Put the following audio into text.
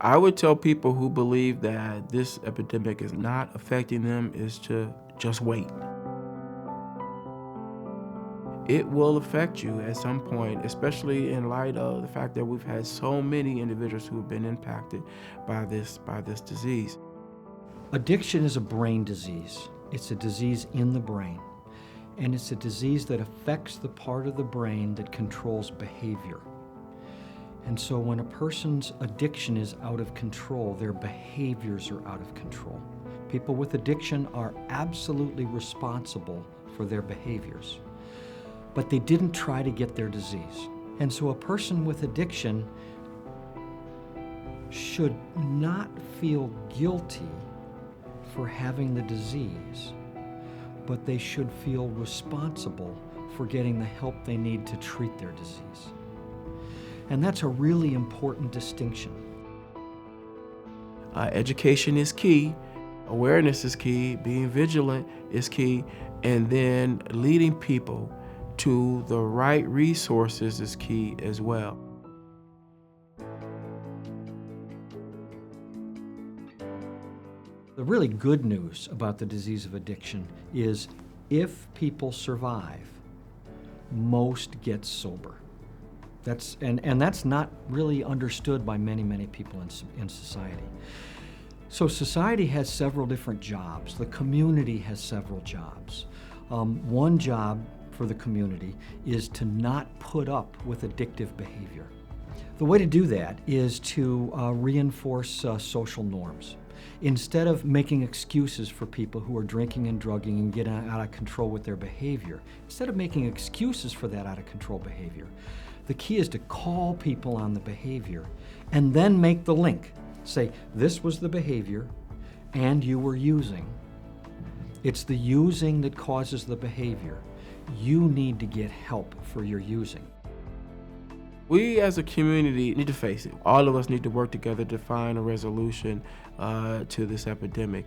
I would tell people who believe that this epidemic is not affecting them is to just wait. It will affect you at some point, especially in light of the fact that we've had so many individuals who have been impacted by this disease. Addiction is a brain disease. It's a disease in the brain, and it's a disease that affects the part of the brain that controls behavior. And so when a person's addiction is out of control, their behaviors are out of control. People with addiction are absolutely responsible for their behaviors, but they didn't try to get their disease. And so a person with addiction should not feel guilty for having the disease, but they should feel responsible for getting the help they need to treat their disease. And that's a really important distinction. Education is key, awareness is key, being vigilant is key, and then leading people to the right resources is key as well. The really good news about the disease of addiction is if people survive, most get sober. That's not really understood by many people in society. So society has several different jobs. The community has several jobs. One job for the community is to not put up with addictive behavior. The way to do that is to reinforce social norms. Instead of making excuses for people who are drinking and drugging and getting out of control with their behavior, instead of making excuses for that out of control behavior, the key is to call people on the behavior and then make the link. Say, this was the behavior and you were using. It's the using that causes the behavior. You need to get help for your using. We as a community need to face it. All of us need to work together to find a resolution to this epidemic.